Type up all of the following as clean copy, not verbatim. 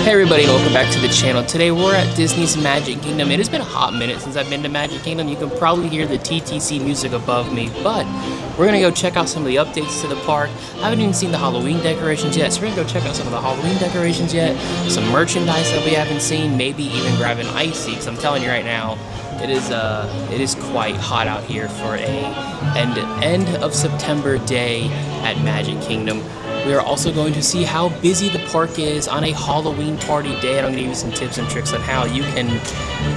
Hey everybody, welcome back to the channel. Today we're at Disney's Magic Kingdom. It has been a hot minute since I've been to Magic Kingdom. You can probably hear the TTC music above me, but we're gonna go check out some of the updates to the park. I haven't even seen the Halloween decorations yet, so we're gonna go check out some of the Halloween decorations yet, some merchandise that we haven't seen, maybe even grab an icy, because I'm telling you right now, it is quite hot out here for a end of September day at Magic Kingdom. We are also going to see how busy the park is on a Halloween party day, and I'm going to give you some tips and tricks on how you can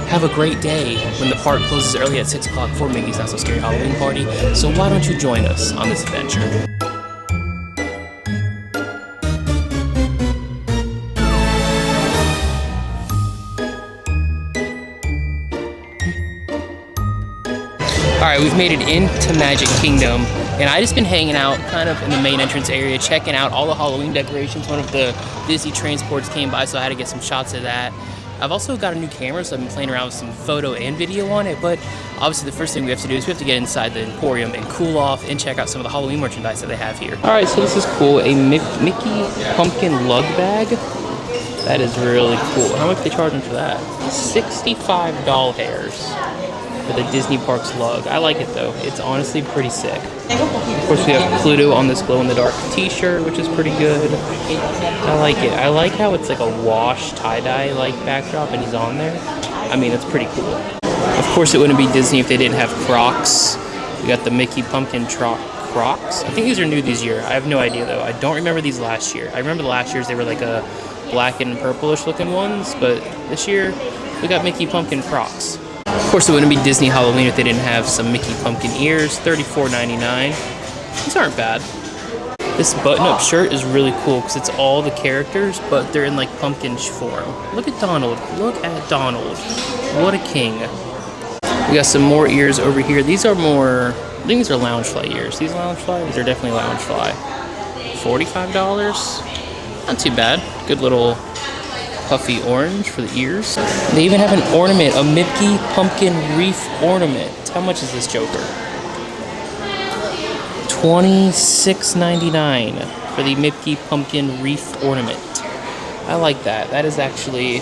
have a great day when the park closes early at 6 o'clock for Mickey's Not So Scary Halloween Party. So why don't you join us on this adventure? Alright, we've made it into Magic Kingdom, and I just been hanging out kind of in the main entrance area, checking out all the Halloween decorations. One of the Disney transports came by, so I had to get some shots of that. I've also got a new camera, so I've been playing around with some photo and video on it, but obviously the first thing we have to do is we have to get inside the Emporium and cool off and check out some of the Halloween merchandise that they have here. Alright, so this is cool, a Mickey pumpkin lug bag. That is really cool. How much are they charging for that? 65 doll hairs. For the Disney Parks lug. I like it though. It's honestly pretty sick. Of course we have Pluto on this glow-in-the-dark t-shirt, which is pretty good. I like it. I like how it's like a wash tie-dye like backdrop and he's on there. I mean, it's pretty cool. Of course it wouldn't be Disney if they didn't have Crocs. We got the Mickey Pumpkin Crocs. I think these are new this year. I have no idea though. I don't remember these last year. I remember the last year's they were like a black and purplish looking ones, but this year we got Mickey Pumpkin Crocs. Of course, it wouldn't be Disney Halloween if they didn't have some Mickey pumpkin ears, $34.99. These aren't bad. This button-up shirt is really cool because it's all the characters, but they're in like pumpkin form. Look at Donald. Look at Donald. What a king. We got some more ears over here. These are more, I think these are Loungefly ears. These Loungefly? These are definitely Loungefly. $45. Not too bad. Good little puffy orange for the ears. They even have an ornament, a Mickey pumpkin wreath ornament. How much is this joker? $26.99 for the Mickey pumpkin wreath ornament. I like that. That's actually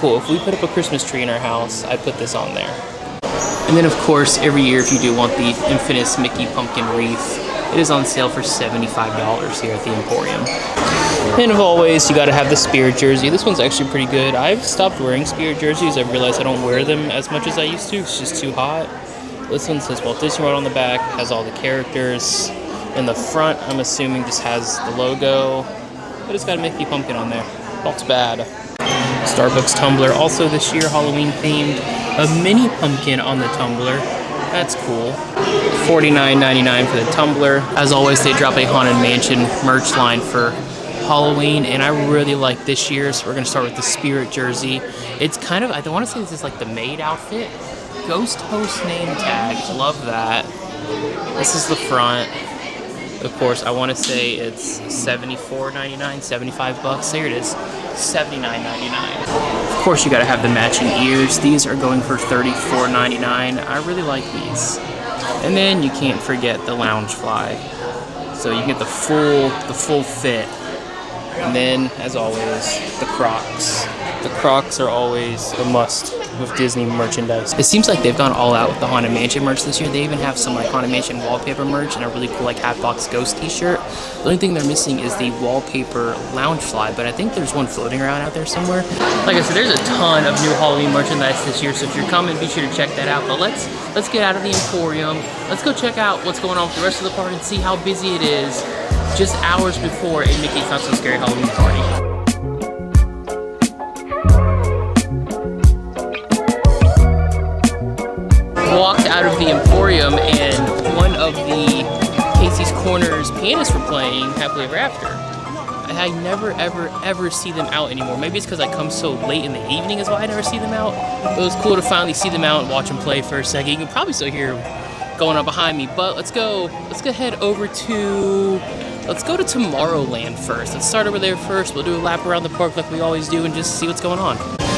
cool. If we put up a Christmas tree in our house, I put this on there. And then of course, every year if you do want the infamous Mickey pumpkin wreath, it is on sale for $75 here at the Emporium. And as always, you gotta have the Spirit jersey. This one's actually pretty good. I've stopped wearing Spirit jerseys. I've realized I don't wear them as much as I used to. It's just too hot. This one says Walt Disney World on the back, has all the characters. In the front, I'm assuming just has the logo, but it's got a Mickey pumpkin on there. Not too bad. Starbucks tumbler, also this year Halloween themed. A mini pumpkin on the tumbler. That's cool. $49.99 for the tumbler. As always, they drop a Haunted Mansion merch line for Halloween, and I really like this year, so we're gonna start with the Spirit jersey. It's kind of, I want to say this is like the maid outfit. Ghost Host name tag, love that. This is the front. Of course, I want to say it's $74.99, 75 bucks. There it is, $79.99. Of course, you gotta have the matching ears. These are going for $34.99. I really like these. And then you can't forget the Loungefly. So you can get the full fit. And then, as always, the Crocs. The Crocs are always a must with Disney merchandise. It seems like they've gone all out with the Haunted Mansion merch this year. They even have some like Haunted Mansion wallpaper merch and a really cool like Hatbox Ghost t-shirt. The only thing they're missing is the wallpaper Loungefly, but I think there's one floating around out there somewhere. Like I said, there's a ton of new Halloween merchandise this year, so if you're coming, be sure to check that out. But let's get out of the Emporium. Let's go check out what's going on with the rest of the park and see how busy it is just hours before a Mickey's Not So Scary Halloween party. Walked out of the Emporium and one of the Casey's Corners pianists were playing Happily Ever After. I never ever see them out anymore. Maybe it's because I come so late in the evening is why I never see them out. But it was cool to finally see them out and watch them play for a second. You can probably still hear them going on behind me, but let's go head over to, let's go to Tomorrowland first. Let's start over there first. We'll do a lap around the park like we always do and just see what's going on.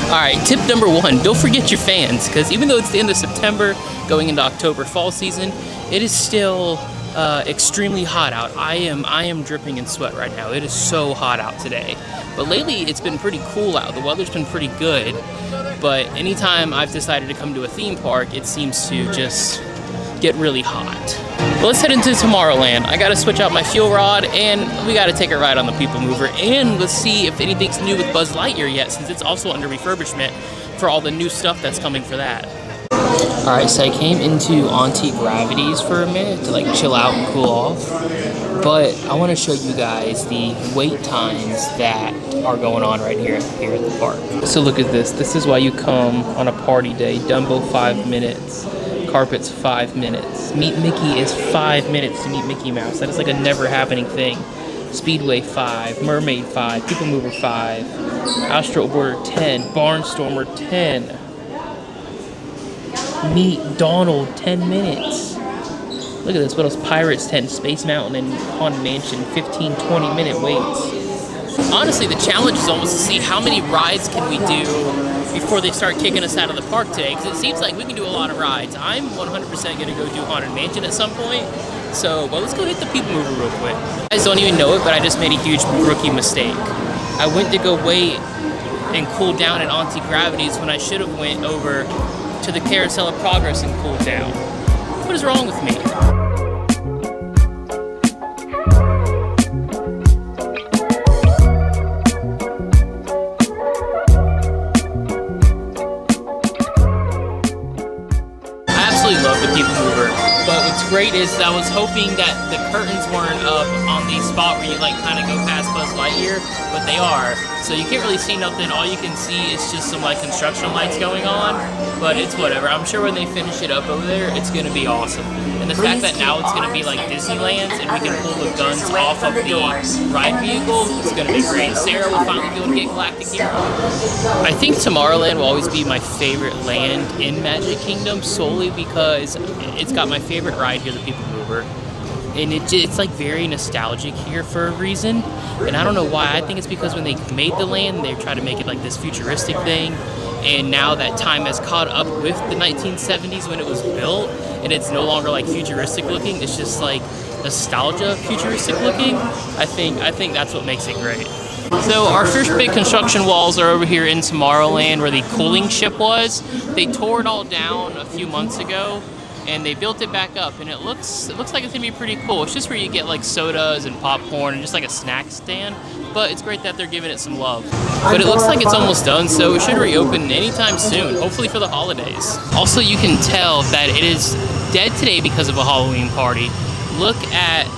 Alright, tip number one, don't forget your fans, because even though it's the end of September, going into October fall season, it is still extremely hot out. I am dripping in sweat right now. It is so hot out today. But lately it's been pretty cool out. The weather's been pretty good. But anytime I've decided to come to a theme park, it seems to just get really hot. But let's head into Tomorrowland. I gotta switch out my fuel rod, and we gotta take a ride on the People Mover, and let's see if anything's new with Buzz Lightyear yet, since it's also under refurbishment for all the new stuff that's coming for that. Alright, so I came into Auntie Gravity's for a minute to like chill out and cool off. But I want to show you guys the wait times that are going on right here at the park. So look at this. This is why you come on a party day. Dumbo 5 minutes. Carpets 5 minutes. Meet Mickey is 5 minutes to meet Mickey Mouse. That is like a never happening thing. Speedway 5, Mermaid 5, People Mover 5, Astro Border 10, Barnstormer 10. Meet Donald 10 minutes. Look at this, what else? Pirates 10, Space Mountain and Haunted Mansion 15-20 minute waits. Honestly, the challenge is almost to see how many rides can we do before they start kicking us out of the park today, because it seems like we can do a lot of rides. I'm 100% gonna go do Haunted Mansion at some point. So, well, let's go hit the People Mover real quick. You guys don't even know it, but I just made a huge rookie mistake. I went to go wait and cool down at Auntie Gravity's when I should have went over to the Carousel of Progress and cooled down. What is wrong with me? Love the People Mover, but what's great is I was hoping that the curtains weren't up on the spot where you like kind of go past Buzz Lightyear, but they are, so you can't really see nothing. All you can see is just some like construction lights going on, but it's whatever. I'm sure when they finish it up over there, it's gonna be awesome. And the fact that now it's gonna be like Disneyland's and we can pull the guns off of the ride vehicle, it's gonna be great. Sarah will finally be able to get Galactic Hero. I think Tomorrowland will always be my favorite land in Magic Kingdom, solely because it's got my favorite ride here, the People Mover. And it's like very nostalgic here for a reason. And I don't know why. I think it's because when they made the land, they tried to make it like this futuristic thing. And now that time has caught up with the 1970s when it was built, and it's no longer like futuristic looking, it's just like nostalgia futuristic looking. I think that's what makes it great. So our first big construction walls are over here in Tomorrowland where the cooling ship was. They tore it all down a few months ago and they built it back up, and it looks like it's gonna be pretty cool. It's just where you get like sodas and popcorn and just like a snack stand, but it's great that they're giving it some love. But it looks like it's almost done, so it should reopen anytime soon, hopefully for the holidays. Also, you can tell that it is dead today because of a Halloween party. Look at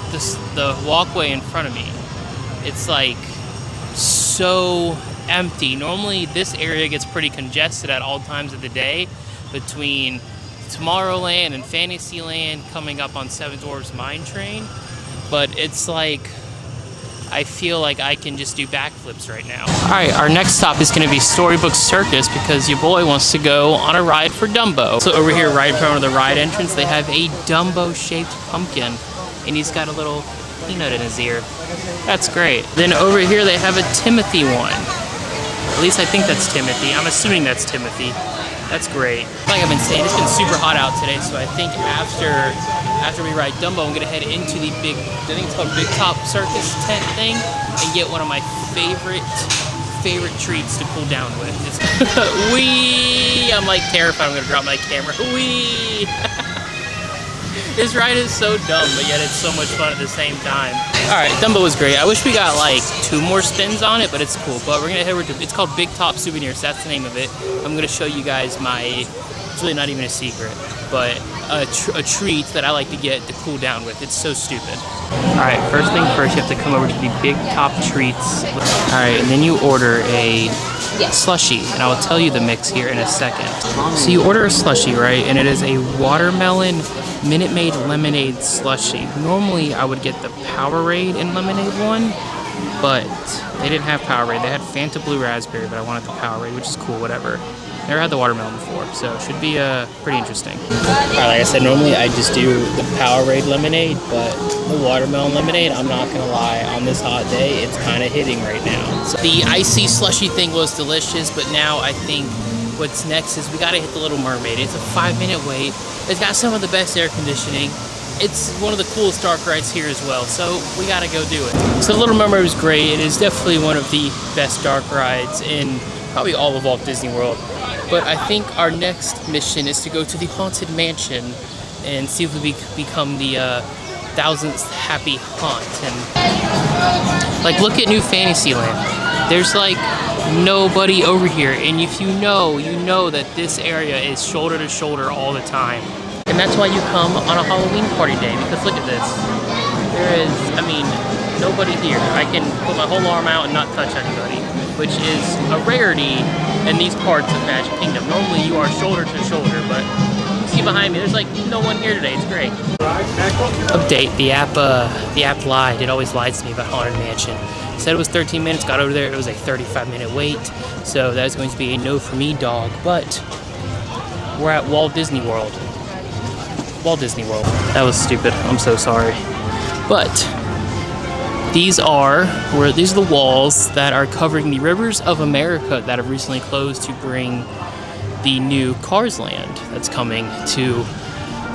the walkway in front of me. It's like so empty. Normally this area gets pretty congested at all times of the day between Tomorrowland and Fantasyland coming up on Seven Dwarfs Mine Train, but it's like I feel like I can just do backflips right now. Alright, our next stop is going to be Storybook Circus because your boy wants to go on a ride for Dumbo. So over here right in front of the ride entrance they have a Dumbo shaped pumpkin and he's got a little peanut in his ear. That's great. Then over here they have a Timothy one. At least I think that's Timothy. I'm assuming that's Timothy. That's great. Like I've been saying, it's been super hot out today, so I think after we ride Dumbo, I'm gonna head into the big, I think it's called Big Top Circus tent thing, and get one of my favorite treats to cool down with. Whee! I'm like terrified I'm gonna drop my camera. Whee! This ride is so dumb, but yet it's so much fun at the same time. Alright, Dumbo was great. I wish we got like 2 more spins on it, but it's cool. But we're gonna head over to, it's called Big Top Souvenirs, that's the name of it. I'm gonna show you guys my, it's really not even a secret, but a treat that I like to get to cool down with. It's so stupid. Alright, first thing first, you have to come over to the Big Top Treats. Alright, and then you order a slushie, and I will tell you the mix here in a second. So you order a slushie, right, and it is a watermelon Minute Maid lemonade slushie. Normally I would get the Powerade and lemonade one, but they didn't have Powerade. They had Fanta Blue Raspberry, but I wanted the Powerade, which is cool, whatever. Never had the watermelon before, so it should be pretty interesting. Alright, like I said, normally I just do the Powerade lemonade, but the watermelon lemonade, I'm not gonna lie, on this hot day, it's kind of hitting right now. So the icy slushie thing was delicious, but now I think what's next is we gotta hit the Little Mermaid. It's a 5-minute wait. It's got some of the best air conditioning. it's one of the coolest dark rides here as well, so we gotta go do it. So Little Mermaid was great. It is definitely one of the best dark rides in probably all of Walt Disney World. But I think our next mission is to go to the Haunted Mansion and see if we become the 1000th happy haunt. And like, look at New Fantasyland. There's like nobody over here, and if you know that this area is shoulder to shoulder all the time. And that's why you come on a Halloween party day, because look at this. There is, I mean, nobody here. I can put my whole arm out and not touch anybody, which is a rarity in these parts of Magic Kingdom. Normally you are shoulder to shoulder, but you see behind me, there's like no one here today. It's great. Update, the app lied. It always lies to me about Haunted Mansion. It said it was 13 minutes, got over there, it was a 35-minute wait. So that is going to be a no for me, dog. But we're at Walt Disney World. Walt Disney World. That was stupid. I'm so sorry. But these are the walls that are covering the Rivers of America that have recently closed to bring the new Cars Land that's coming to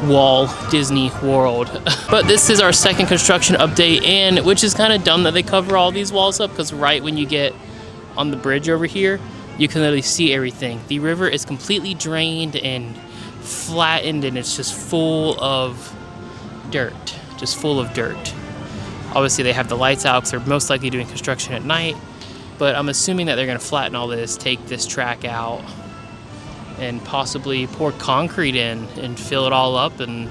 Walt Disney World. But this is our second construction update, and which is kind of dumb that they cover all these walls up, because right when you get on the bridge over here, you can literally see everything. The river is completely drained and flattened, and it's just full of dirt. Just full of dirt. Obviously they have the lights out because they're most likely doing construction at night, but I'm assuming that they're going to flatten all this, take this track out, and possibly pour concrete in and fill it all up, and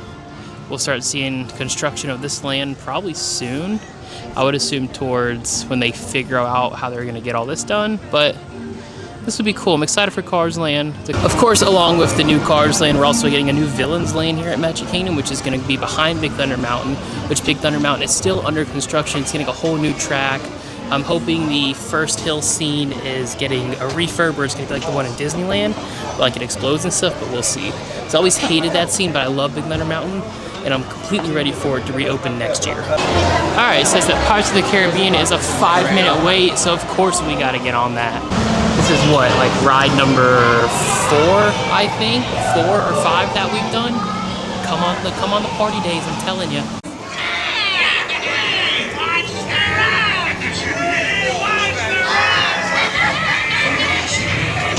we'll start seeing construction of this land probably soon. I would assume towards when they figure out how they're going to get all this done, but this would be cool. I'm excited for Cars Land. Of course, along with the new Cars Land, we're also getting a new Villains Lane here at Magic Kingdom, which is going to be behind Big Thunder Mountain, which Big Thunder Mountain is still under construction. It's getting a whole new track. I'm hoping the first hill scene is getting a refurb, or it's going to be like the one in Disneyland, like it explodes and stuff, but we'll see. I always hated that scene, but I love Big Thunder Mountain, and I'm completely ready for it to reopen next year. Alright, it says that Pirates of the Caribbean is a 5-minute wait, so of course we got to get on that. This is what, like ride number 4, I think? 4 or 5 that we've done? Come on the party days, I'm telling you.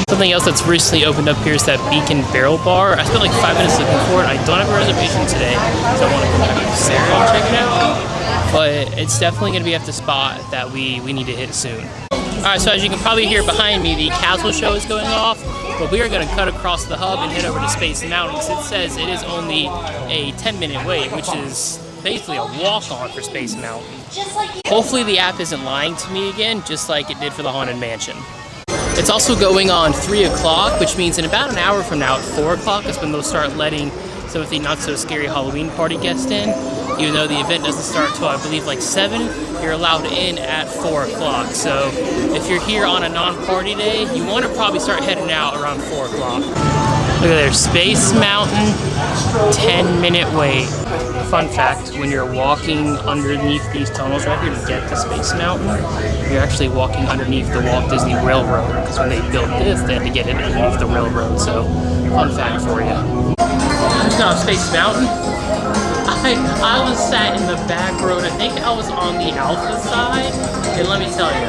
Something else that's recently opened up here is that Beacon Barrel Bar. I spent like 5 minutes looking for it. I don't have a reservation today, so I want to go back to Sarah and check it out. But it's definitely going to be at the spot that we need to hit soon. Alright, so as you can probably hear behind me, the Castle Show is going off, but we are going to cut across the hub and head over to Space Mountain, because it says it is only a 10-minute wait, which is basically a walk-on for Space Mountain. Hopefully the app isn't lying to me again, just like it did for the Haunted Mansion. It's also going on 3 o'clock, which means in about an hour from now at 4 o'clock is when they'll start letting some of the not-so-scary Halloween party guests in. Even though the event doesn't start until, I believe, like 7, you're allowed in at 4 o'clock. So if you're here on a non-party day, you want to probably start heading out around 4 o'clock. Look at there, Space Mountain, 10-minute wait. Fun fact, when you're walking underneath these tunnels right here to get to Space Mountain, you're actually walking underneath the Walt Disney Railroad, because when they built this, they had to get it underneath the railroad. So, fun fact for you. Who's on Space Mountain? I was sat in the back road. I think I was on the Alpha side, and let me tell you,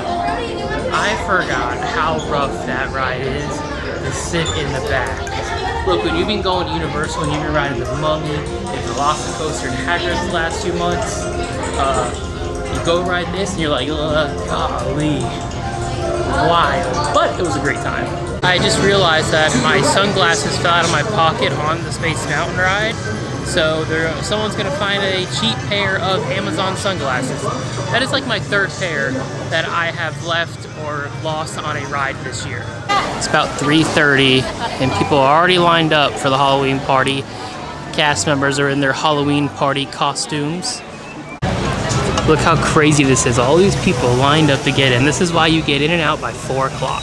I forgot how rough that ride is to sit in the back. Look, when you've been going to Universal and you've been riding the Mummy and Velocicoaster and Hagrid's the last few months, you go ride this and you're like, golly, wild. But it was a great time. I just realized that my sunglasses fell out of my pocket on the Space Mountain ride. So someone's gonna find a cheap pair of Amazon sunglasses. That is like my 3rd pair that I have left or lost on a ride this year. It's about 3:30 and people are already lined up for the Halloween party. Cast members are in their Halloween party costumes. Look how crazy this is. All these people lined up to get in. This is why you get in and out by 4 o'clock.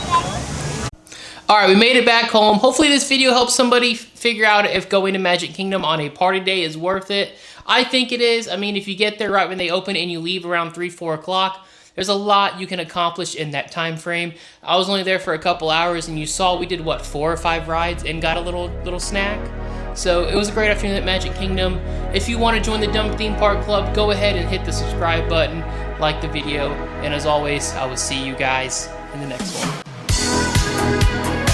Alright, we made it back home. Hopefully this video helps somebody figure out if going to Magic Kingdom on a party day is worth it. I think it is. I mean, if you get there right when they open and you leave around 3, 4 o'clock, there's a lot you can accomplish in that time frame. I was only there for a couple hours and you saw we did, what, 4 or 5 rides and got a little snack? So it was a great afternoon at Magic Kingdom. If you want to join the Dumb Theme Park Club, go ahead and hit the subscribe button, like the video, and as always, I will see you guys in the next one.